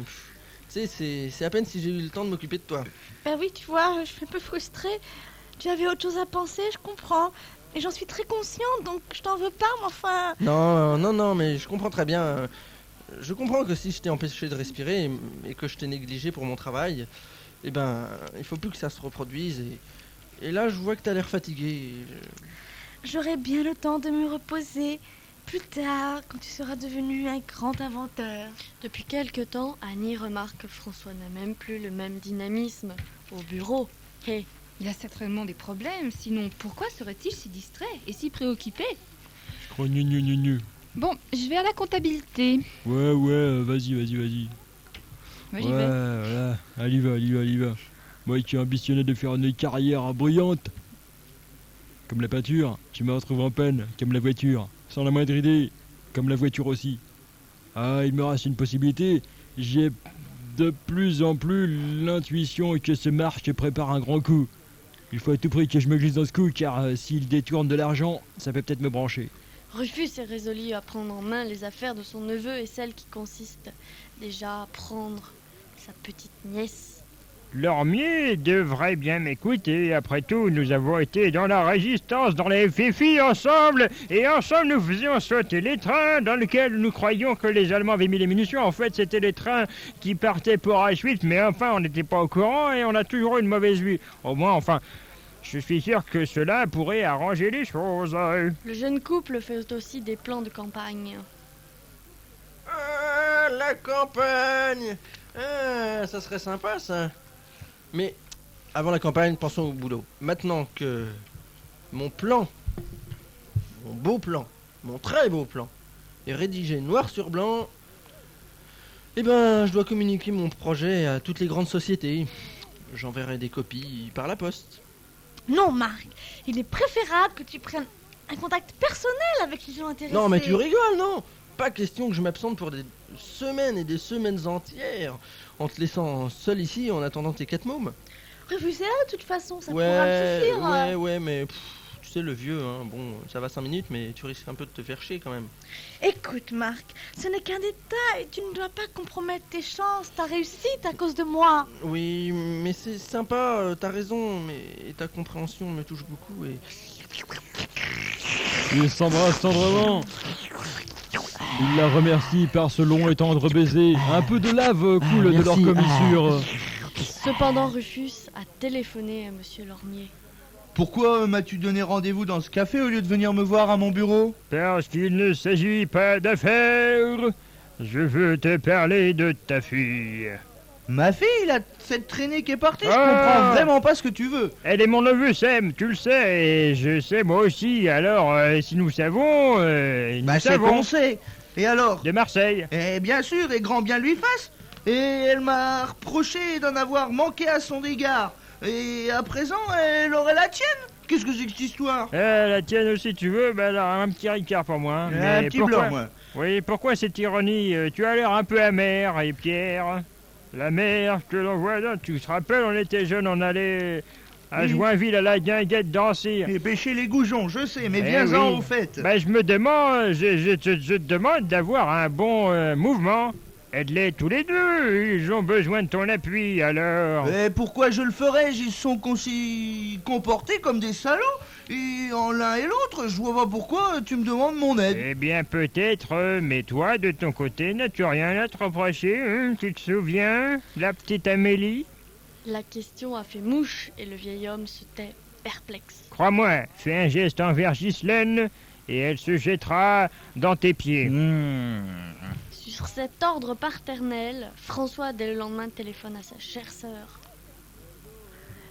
Tu sais, c'est à peine si j'ai eu le temps de m'occuper de toi. Ben oui, tu vois, je suis un peu frustrée. Tu avais autre chose à penser, je comprends. Et j'en suis très consciente, donc je t'en veux pas, mais enfin... Non, mais je comprends très bien. Je comprends que si je t'ai empêché de respirer et que je t'ai négligé pour mon travail, eh ben, il faut plus que ça se reproduise. Et là, je vois que t'as l'air fatigué. J'aurai bien le temps de me reposer plus tard, quand tu seras devenu un grand inventeur. Depuis quelque temps, Annie remarque que François n'a même plus le même dynamisme au bureau. Hé, Il a certainement des problèmes, sinon pourquoi serait-il si distrait et si préoccupé? Je crois gnu. Bon, je vais à la comptabilité. Ouais, vas-y. Moi, j'y Ouais, vais. voilà, allez y va. Moi qui ai ambitionné de faire une carrière brillante, comme la peinture, tu me retrouves en peine, comme la voiture, sans la moindre idée, comme la voiture aussi. Ah, il me reste une possibilité, j'ai de plus en plus l'intuition que ce Marc prépare un grand coup. Il faut à tout prix que je me glisse dans ce coup, car s'il détourne de l'argent, ça peut peut-être me brancher. Rufus est résolu à prendre en main les affaires de son neveu et celles qui consistent déjà à prendre sa petite nièce. Lormier devrait bien m'écouter. Après tout, nous avons été dans la résistance, dans les FFI ensemble, et ensemble nous faisions sauter les trains dans lesquels nous croyions que les Allemands avaient mis les munitions. En fait, c'était les trains qui partaient pour Auschwitz, mais enfin, on n'était pas au courant et on a toujours une mauvaise vue. Au moins, enfin, je suis sûr que cela pourrait arranger les choses. Le jeune couple fait aussi des plans de campagne. Ah, la campagne. Ah, ça serait sympa, ça. Mais avant la campagne, pensons au boulot. Maintenant que mon plan, mon beau plan, mon très beau plan, est rédigé noir sur blanc, eh ben, je dois communiquer mon projet à toutes les grandes sociétés. J'enverrai des copies par la poste. Non, Marc, il est préférable que tu prennes un contact personnel avec les gens intéressés. Non, mais tu rigoles, non? Pas question que je m'absente pour des semaines et des semaines entières en te laissant seul ici en attendant tes 4 mômes. Refusez-la de toute façon, ça pourra me suffire. Ouais, mais tu sais, le vieux, hein, bon, ça va 5 minutes, mais tu risques un peu de te faire chier quand même. Écoute, Marc, ce n'est qu'un détail. Tu ne dois pas compromettre tes chances, ta réussite à cause de moi. Oui, mais c'est sympa, t'as raison, mais ta compréhension me touche beaucoup et... Ils s'embrassent tendrement. Il la remercie par ce long et tendre baiser. Un peu de lave coule de leur commissure. Cependant, Rufus a téléphoné à Monsieur Lormier. Pourquoi m'as-tu donné rendez-vous dans ce café au lieu de venir me voir à mon bureau? Parce qu'il ne s'agit pas d'affaires. Je veux te parler de ta fille. Ma fille, cette traînée qui est partie, je Ah. comprends vraiment pas ce que tu veux. Elle est mon neveu Sam, tu le sais, et je sais moi aussi. Alors, si nous savons, nous Bah c'est savons. qu'on sait. Et alors? De Marseille. Eh bien sûr, et grand bien lui fasse. Et elle m'a reproché d'en avoir manqué à son égard. Et à présent, elle aurait la tienne. Qu'est-ce que c'est que cette histoire? La tienne aussi, tu veux, bah alors un petit ricard pour moi. Un Mais petit pourquoi... blanc, moi. Oui, pourquoi cette ironie? Tu as l'air un peu amer, et Pierre. La mer que l'on voit là, tu te rappelles, on était jeunes, on allait à Oui. Joinville à la guinguette danser. Et pêcher les goujons, je sais, mais Eh viens-en oui. au fait. Bah, je me demande, je te demande d'avoir un bon mouvement. Aide-les tous les deux, ils ont besoin de ton appui, alors. Mais pourquoi je le ferais? Ils sont comportés comme des salauds. Et en l'un et l'autre, je vois pas pourquoi tu me demandes mon aide. Eh bien, peut-être, mais toi, de ton côté, n'as-tu rien à te reprocher, hein? Tu te souviens, la petite Amélie? La question a fait mouche et le vieil homme se tait perplexe. Crois-moi, fais un geste envers Ghislaine et elle se jettera dans tes pieds. Sur cet ordre paternel, François, dès le lendemain, téléphone à sa chère sœur.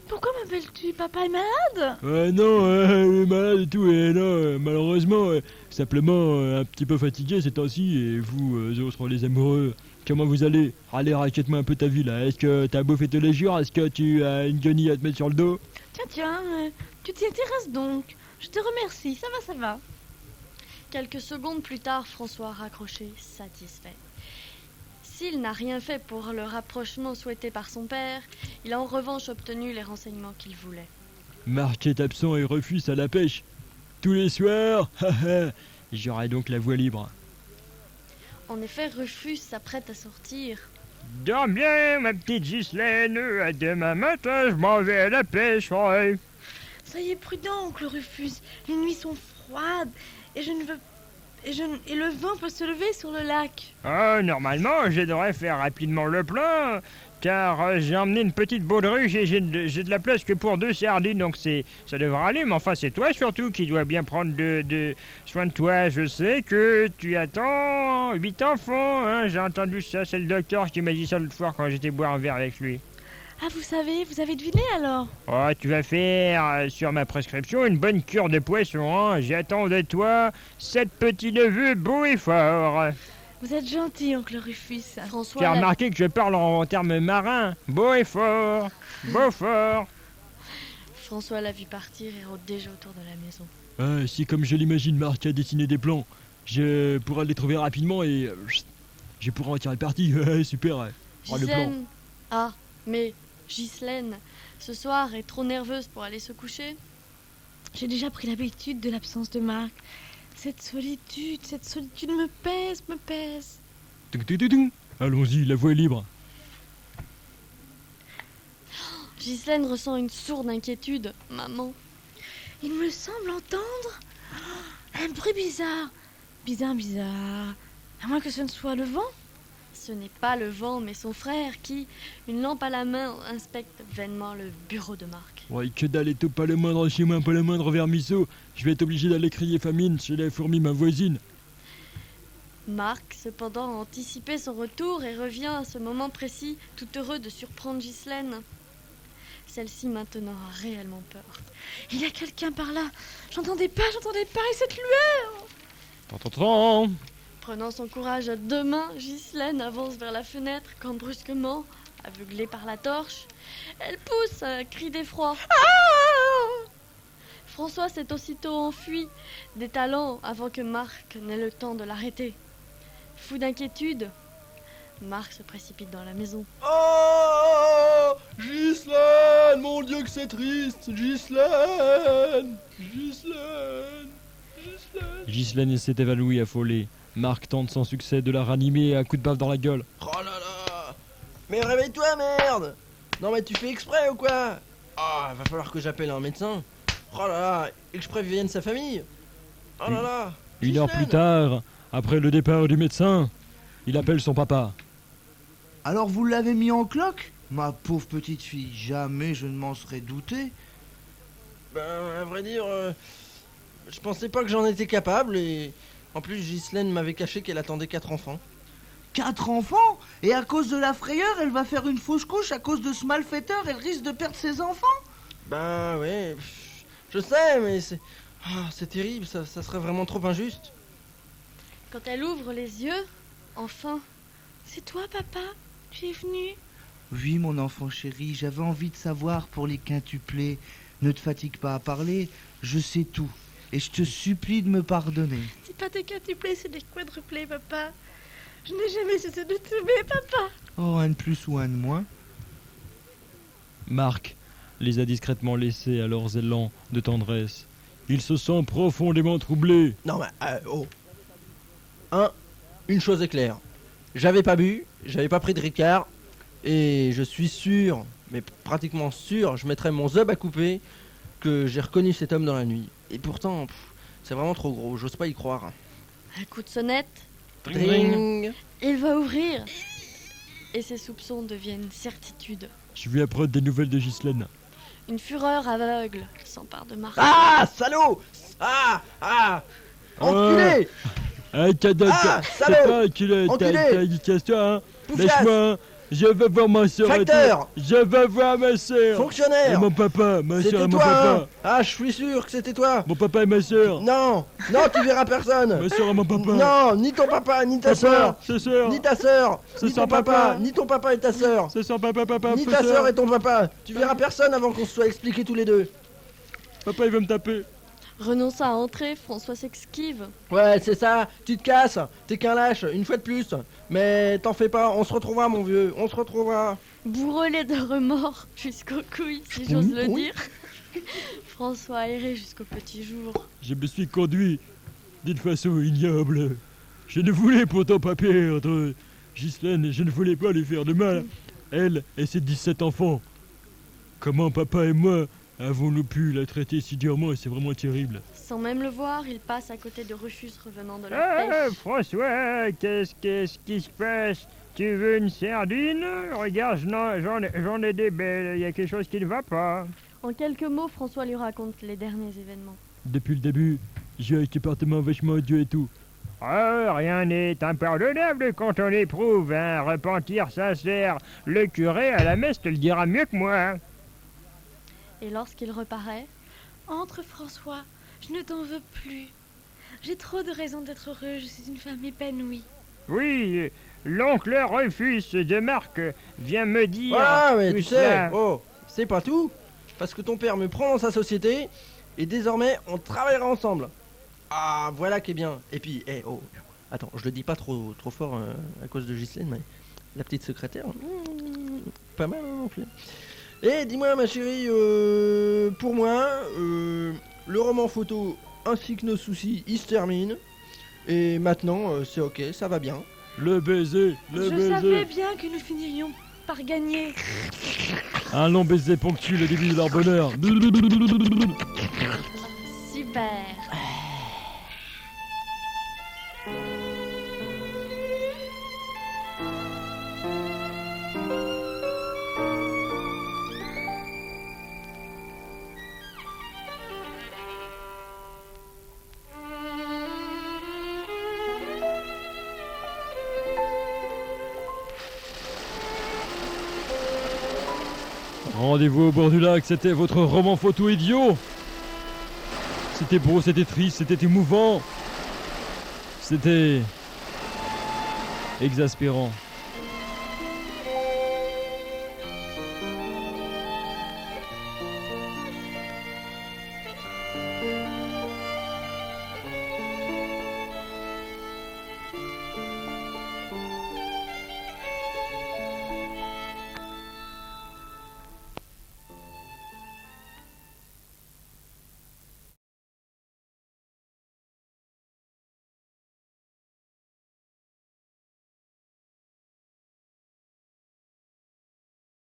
Pourquoi m'appelles-tu? Papa est malade? Non, elle est malade et tout, et non, malheureusement, simplement un petit peu fatigué ces temps-ci, et vous autres les amoureux, comment vous allez? Allez, raquette-moi un peu ta vie là, est-ce que t'as bouffé tes légions? Est-ce que tu as une guenille à te mettre sur le dos? Tiens, tu t'y intéresses donc. Je te remercie, ça va. Quelques secondes plus tard, François a raccroché, satisfait. S'il n'a rien fait pour le rapprochement souhaité par son père, il a en revanche obtenu les renseignements qu'il voulait. Marc est absent et refuse à la pêche. Tous les soirs, j'aurai donc la voie libre. En effet, Rufus s'apprête à sortir. Dors bien, ma petite Ghislaine, à demain matin, je m'en vais à la pêche, ouais. Soyez prudent, oncle Rufus. Les nuits sont froides et et le vent peut se lever sur le lac. Ah, normalement, je devrais faire rapidement le plein, car j'ai emmené une petite baudruche et j'ai de la place que pour 2 sardines, donc ça devrait aller, mais enfin, c'est toi surtout qui dois bien prendre de soin de toi. Je sais que tu attends 8 enfants, hein, j'ai entendu ça, c'est le docteur qui m'a dit ça l'autre fois quand j'étais boire un verre avec lui. Ah, vous avez deviné alors? Oh, tu vas faire, sur ma prescription, une bonne cure de poisson, hein. J'attends de toi 7 petits neveux beaux et forts. Vous êtes gentil, oncle Rufus. François Tu as l'a- remarqué que je parle en termes marins. Beau et fort, beau fort. François l'a vu partir et rôde déjà autour de la maison. Si comme je l'imagine, Marc a dessiné des plans, je pourrai les trouver rapidement et je pourrai en tirer parti. Super. Oh, le plan. Ghislaine. Ah, mais Ghislaine, ce soir, est trop nerveuse pour aller se coucher. J'ai déjà pris l'habitude de l'absence de Marc. Cette solitude me pèse. Allons-y, la voie est libre. Ghislaine ressent une sourde inquiétude. Maman. Il me semble entendre un bruit bizarre. Bizarre. À moins que ce ne soit le vent. Ce n'est pas le vent, mais son frère qui, une lampe à la main, inspecte vainement le bureau de Marc. Ouais, que dalle et tout, pas le moindre chez moi, pas le moindre vermisseau. Je vais être obligé d'aller crier famine chez la fourmi, ma voisine. Marc, cependant, a anticipé son retour et revient à ce moment précis, tout heureux de surprendre Ghislaine. Celle-ci maintenant a réellement peur. Il y a quelqu'un par là. J'entendais pas, et cette lueur. Tant. Prenant son courage à deux mains, Ghislaine avance vers la fenêtre quand brusquement, aveuglée par la torche, elle pousse un cri d'effroi. François s'est aussitôt enfui, détalant avant que Marc n'ait le temps de l'arrêter. Fou d'inquiétude, Marc se précipite dans la maison. Oh, Ghislaine, mon Dieu que c'est triste, Ghislaine. Ghislaine s'est évanouie affolée. Marc tente sans succès de la ranimer à coups de baffe dans la gueule. Oh là là. Mais réveille-toi, merde. Non mais tu fais exprès ou quoi? Ah, va falloir que j'appelle un médecin. Oh là là, et que je prévienne sa famille. Oh là là. Une heure Ghislaine. plus tard, après le départ du médecin, il appelle son papa. Alors vous l'avez mis en cloque? Ma pauvre petite fille, jamais je ne m'en serais douté. Ben, à vrai dire, je pensais pas que j'en étais capable et... En plus, Ghislaine m'avait caché qu'elle attendait 4 enfants. 4 enfants? Et à cause de la frayeur, elle va faire une fausse couche à cause de ce malfaiteur, elle risque de perdre ses enfants? Ben ouais, je sais, mais c'est... Ah, c'est terrible, ça serait vraiment trop injuste. Quand elle ouvre les yeux, enfin, C'est toi, papa? Tu es venu? Oui, mon enfant chéri, j'avais envie de savoir pour les quintuplés. Ne te fatigue pas à parler, je sais tout. Et je te supplie de me pardonner. C'est pas des quintuplés, c'est des quadruplés, papa. Je n'ai jamais cessé de t'aimer, papa. Oh, un de plus ou un de moins? Marc les a discrètement laissés à leurs élans de tendresse. Il se sent profondément troublé. Non mais, oh. Une chose est claire. J'avais pas bu, j'avais pas pris de Ricard, et je suis sûr, mais pratiquement sûr, je mettrais mon zob à couper, que j'ai reconnu cet homme dans la nuit. Et pourtant, c'est vraiment trop gros, j'ose pas y croire. un coup de sonnette, Dring. il va ouvrir. Et ses soupçons deviennent certitude. Je vais apprendre des nouvelles de Ghislaine. Une fureur aveugle s'empare de Marc. Ah, salaud. Enculé. Salaud. Enculé. Casse-toi, hein. Poufias. Laisse-moi, je veux voir ma soeur. Facteur. Je veux voir ma soeur. Et Fonctionnaire. mon papa, ma soeur C'était et mon toi, hein. papa. Ah, je suis sûr que c'était toi. Mon papa et ma soeur. Non, tu verras personne. Ma soeur et mon papa. Non, ni ton papa, ni ta soeur. Papa, sa soeur. Ni ta sœur, Ce ni sera ton papa, papa. ni ton papa et ta sœur, Ça sent papa, ni ta sœur et ton papa. Tu verras personne avant qu'on se soit expliqués tous les deux. Papa, il veut me taper. Renonçant à entrer, François s'esquive. Ouais, c'est ça, tu te casses, t'es qu'un lâche, une fois de plus. Mais t'en fais pas, on se retrouvera mon vieux, on se retrouvera. Bourrelé de remords jusqu'aux couilles, si j'ose le Oui. dire. François a erré jusqu'au petit jour. Je me suis conduit d'une façon ignoble. Je ne voulais pourtant pas perdre Ghislaine, je ne voulais pas lui faire de mal. Elle et ses 17 enfants. Comment papa et moi avons-nous pu la traiter si durement? C'est vraiment terrible. Sans même le voir, il passe à côté de Rufus revenant de la Ah, pêche. François, qu'est-ce qui se passe? Tu veux une sardine? Regarde, j'en ai des belles, il y a quelque chose qui ne va pas. En quelques mots, François lui raconte les derniers événements. Depuis le début, j'ai été partement vachement odieux et tout. Ah, rien n'est impardonnable quand on éprouve un repentir sincère. Le curé à la messe te le dira mieux que moi. Et lorsqu'il reparaît, Entre, François, je ne t'en veux plus. J'ai trop de raisons d'être heureux, je suis une femme épanouie. Oui, l'oncle Rufus de Marc vient me dire... Ah, mais tout tu sais, cela. oh, c'est pas tout. Parce que ton père me prend dans sa société, et désormais, on travaillera ensemble. Ah, voilà qui est bien. Et puis, attends, je le dis pas trop fort à cause de Ghislaine, mais la petite secrétaire, pas mal non plus. Et dis-moi, ma chérie, pour moi, le roman photo ainsi que nos soucis, ils se terminent. Et maintenant, c'est ok, ça va bien. Le baiser, Je savais bien que nous finirions par gagner. Un long baiser ponctue le début de leur bonheur. Super. Rendez-vous au bord du lac, c'était votre roman photo idiot. C'était beau, c'était triste, c'était émouvant. C'était exaspérant.